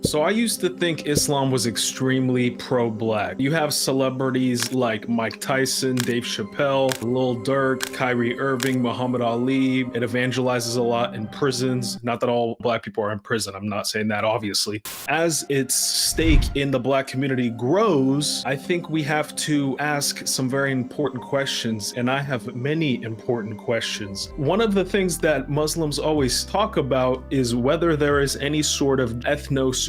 So I used to think Islam was extremely pro-black. You have celebrities like Mike Tyson, Dave Chappelle, Lil Durk, Kyrie Irving, Muhammad Ali. It evangelizes a lot in prisons. Not that all black people are in prison. I'm not saying that, obviously. As its stake in the black community grows, I think we have to ask some very important questions, and I have many important questions. One of the things that Muslims always talk about is whether there is any sort of ethno-superiority,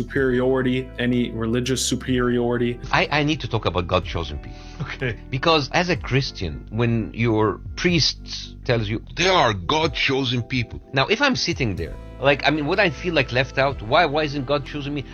any religious superiority. I need to talk about God chosen people. Okay. Because as a Christian, when your priest tells you they are God chosen people. Now, if I'm sitting there, would I feel like left out? Why isn't God choosing me?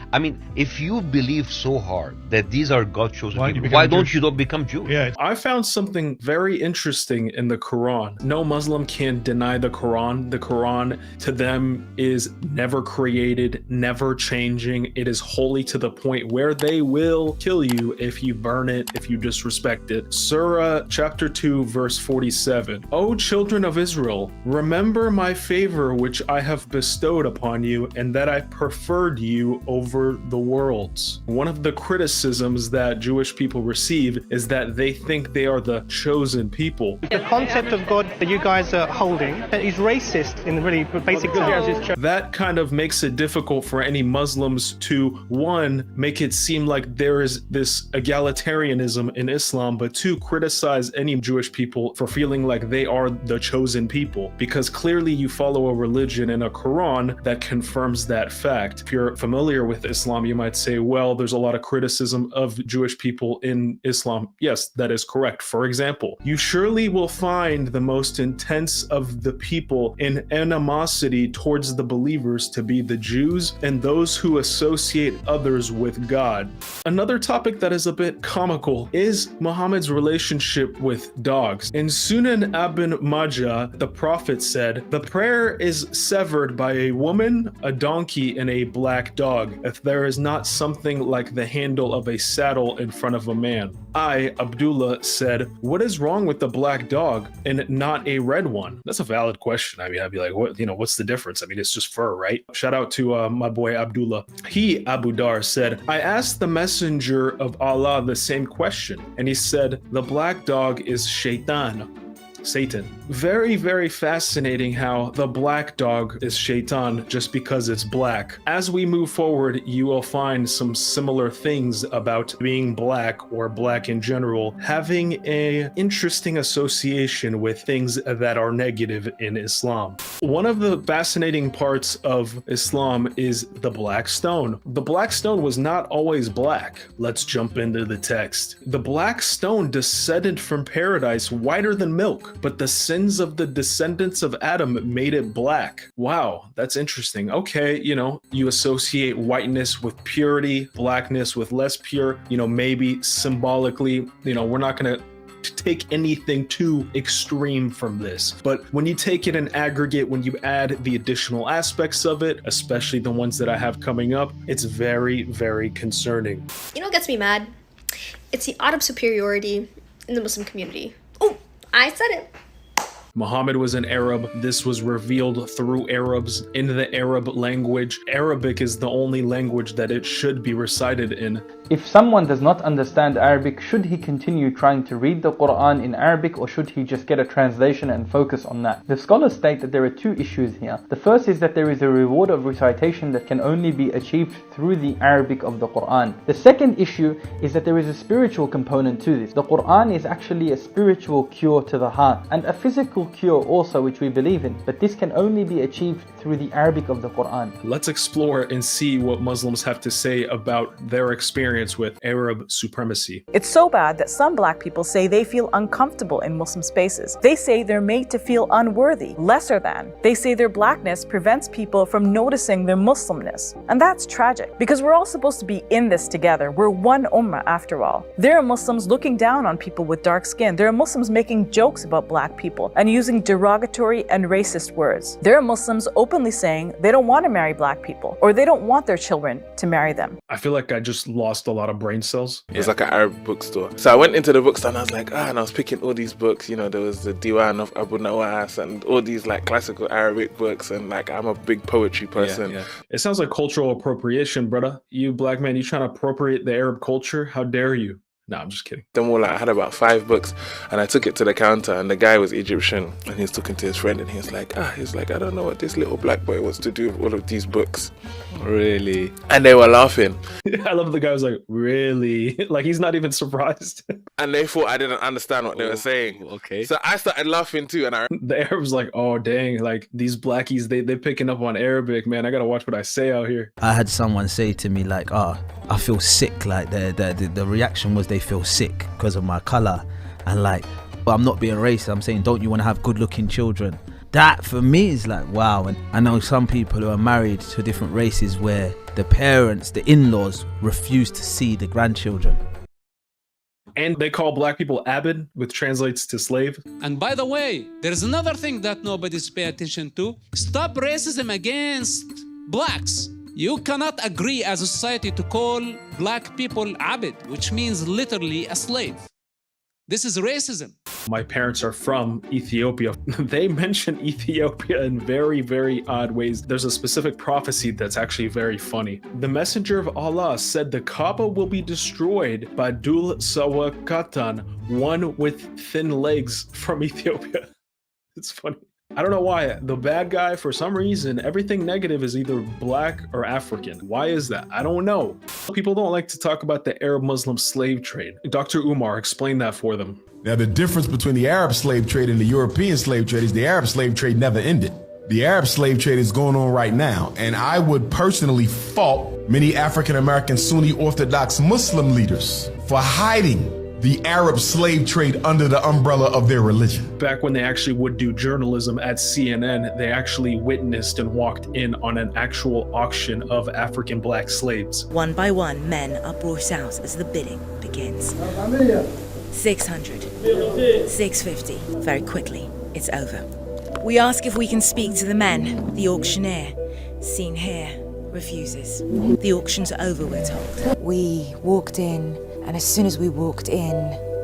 If you believe so hard that these are God chosen people, why don't you become Jewish? Yeah, I found something very interesting in the Quran. No Muslim can deny the Quran. The Quran to them is never created, never changing. It is holy to the point where they will kill you if you burn it, if you disrespect it. Surah chapter 2 verse 47. O children of Israel, remember my favor which I have bestowed upon you, and that I preferred you over the worlds. One of the criticisms that Jewish people receive is that they think they are the chosen people. The concept of God that you guys are holding is racist in really basic terms. That kind of makes it difficult for any Muslims to, one, make it seem like there is this egalitarianism in Islam, but two, criticize any Jewish people for feeling like they are the chosen people, because clearly you follow a religion and a Quran that confirms that fact. If you're familiar with Islam, you might say, well, there's a lot of criticism of Jewish people in Islam. Yes, that is correct. For example, you surely will find the most intense of the people in animosity towards the believers to be the Jews and those who associate others with God. Another topic that is a bit comical is Muhammad's relationship with dogs. In Sunan Ibn Majah, the Prophet said, the prayer is severed by a woman, a donkey, and a black dog, if there is not something like the handle of a saddle in front of a man. I, Abdullah, said, what is wrong with the black dog and not a red one? That's a valid question. I'd be like, what's the difference? It's just fur, right? Shout out to my boy Abdullah. He, Abu Dar, said, I asked the messenger of Allah the same question, and he said, the black dog is Shaitan. Satan. Very, very fascinating how the black dog is Shaitan just because it's black. As we move forward, you will find some similar things about being black or black in general having a interesting association with things that are negative in Islam. One of the fascinating parts of Islam is the black stone. The black stone was not always black. Let's jump into the text. The black stone descended from paradise whiter than milk, but the sins of the descendants of Adam made it black. Wow, that's interesting. Okay, you associate whiteness with purity, blackness with less pure, maybe symbolically, we're not going to take anything too extreme from this. But when you take it in aggregate, when you add the additional aspects of it, especially the ones that I have coming up, it's very, very concerning. You know what gets me mad? It's the odd of superiority in the Muslim community. Oh, I said it. Muhammad was an Arab. This was revealed through Arabs in the Arab language. Arabic is the only language that it should be recited in. If someone does not understand Arabic, should he continue trying to read the Quran in Arabic, or should he just get a translation and focus on that? The scholars state that there are two issues here. The first is that there is a reward of recitation that can only be achieved through the Arabic of the Quran. The second issue is that there is a spiritual component to this. The Quran is actually a spiritual cure to the heart, and a physical cure also, which we believe in, but this can only be achieved through the Arabic of the Quran. Let's explore and see what Muslims have to say about their experience with Arab supremacy. It's so bad that some black people say they feel uncomfortable in Muslim spaces. They say they're made to feel unworthy, lesser than. They say their blackness prevents people from noticing their Muslimness. And that's tragic, because we're all supposed to be in this together. We're one ummah after all. There are Muslims looking down on people with dark skin. There are Muslims making jokes about black people and using derogatory and racist words. There are Muslims openly saying they don't want to marry black people, or they don't want their children to marry them. I feel like I just lost lost a lot of brain cells. It was like an Arab bookstore. So I went into the bookstore and I was like, and I was picking all these books. You know, there was the Diwan of Abu Nawas and all these like classical Arabic books. And like, I'm a big poetry person. It sounds like cultural appropriation, brother. You black man, you trying to appropriate the Arab culture? How dare you? No, I'm just kidding. Then I had about 5 books and I took it to the counter and the guy was Egyptian and he was talking to his friend and he was like, I don't know what this little black boy wants to do with all of these books. Really? And they were laughing. I love the guy was like, really? Like he's not even surprised. And they thought I didn't understand what they were saying. Okay. So I started laughing too. And the Arab was like, oh dang, like these blackies, they're picking up on Arabic, man. I gotta watch what I say out here. I had someone say to me like, I feel sick. Like the reaction was they feel sick because of my color, and like, but I'm not being racist. I'm saying, don't you want to have good looking children? That for me is like, wow. And I know some people who are married to different races where the parents, the in-laws refuse to see the grandchildren. And they call black people abid, which translates to slave. And by the way, there's another thing that nobody's paying attention to. Stop racism against blacks. You cannot agree as a society to call black people abid, which means literally a slave. This is racism. My parents are from Ethiopia. They mention Ethiopia in very, very odd ways. There's a specific prophecy that's actually very funny. The messenger of Allah said the Kaaba will be destroyed by Dul Sawakatan, one with thin legs from Ethiopia. It's funny. I don't know why. The bad guy, for some reason, everything negative is either black or African. Why is that? I don't know. People don't like to talk about the Arab-Muslim slave trade. Dr. Umar, explain that for them. Now, the difference between the Arab slave trade and the European slave trade is the Arab slave trade never ended. The Arab slave trade is going on right now, and I would personally fault many African-American Sunni Orthodox Muslim leaders for hiding the Arab slave trade under the umbrella of their religion. Back when they actually would do journalism at CNN, they actually witnessed and walked in on an actual auction of African black slaves. One by one, men are brought out as the bidding begins. 600, 650. Very quickly, it's over. We ask if we can speak to the men. The auctioneer, seen here, refuses. The auction's over, we're told. We walked in, and as soon as we walked in,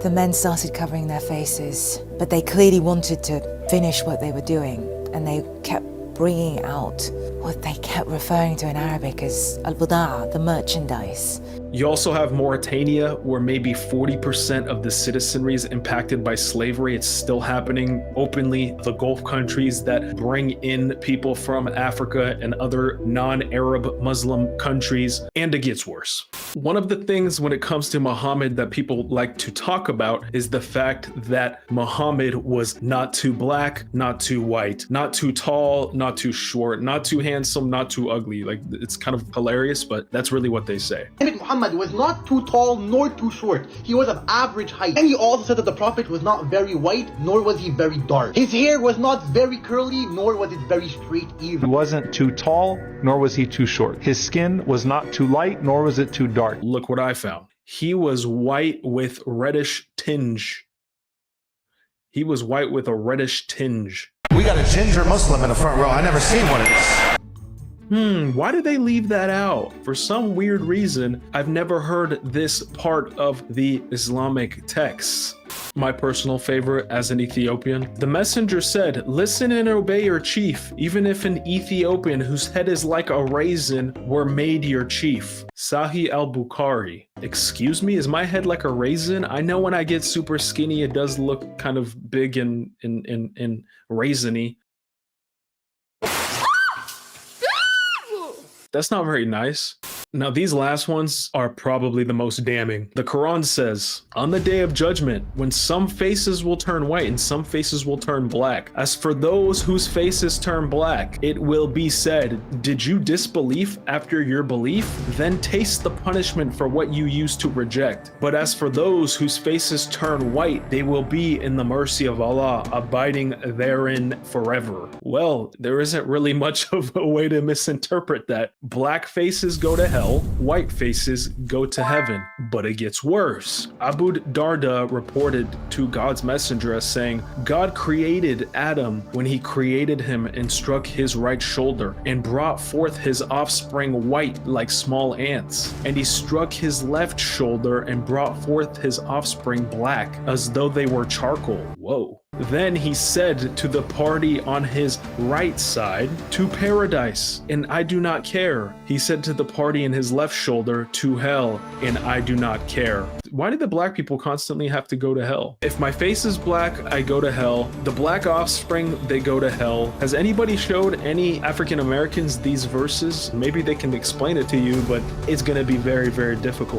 the men started covering their faces. But they clearly wanted to finish what they were doing, and they kept bringing out what they kept referring to in Arabic as al-budaa, the merchandise. You also have Mauritania, where maybe 40% of the citizenry is impacted by slavery. It's still happening openly. The Gulf countries that bring in people from Africa and other non-Arab Muslim countries, and it gets worse. One of the things when it comes to Muhammad that people like to talk about is the fact that Muhammad was not too black, not too white, not too tall, not too short, not too handsome, not too ugly. Like, it's kind of hilarious, but that's really what they say. Muhammad was not too tall nor too short. He was of average height. And he also said that the Prophet was not very white, nor was he very dark. His hair was not very curly, nor was it very straight either. He wasn't too tall, nor was he too short. His skin was not too light, nor was it too dark. Look what I found. He was white with reddish tinge. He was white with a reddish tinge. We got a ginger Muslim in the front row. I never seen one of these. Why did they leave that out? For some weird reason, I've never heard this part of the Islamic texts. My personal favorite as an Ethiopian. The messenger said, listen and obey your chief, even if an Ethiopian whose head is like a raisin were made your chief. Sahih al-Bukhari. Excuse me, is my head like a raisin? I know when I get super skinny, it does look kind of big and raisiny. That's not very nice. Now, these last ones are probably the most damning. The Quran says, on the day of judgment, when some faces will turn white and some faces will turn black. As for those whose faces turn black, it will be said, did you disbelieve after your belief? Then taste the punishment for what you used to reject. But as for those whose faces turn white, they will be in the mercy of Allah, abiding therein forever. Well, there isn't really much of a way to misinterpret that. Black faces go to hell. hell, white faces go to heaven. But it gets worse. Abu Darda reported to God's messenger as saying, God created Adam when he created him and struck his right shoulder and brought forth his offspring white like small ants. And he struck his left shoulder and brought forth his offspring black as though they were charcoal. Whoa. Then he said to the party on his right side, to paradise, and I do not care. He said to the party in his left shoulder, to hell, and I do not care. Why do the black people constantly have to go to hell? If my face is black, I go to hell. The black offspring, they go to hell. Has anybody showed any African Americans these verses? Maybe they can explain it to you, but it's going to be very, very difficult.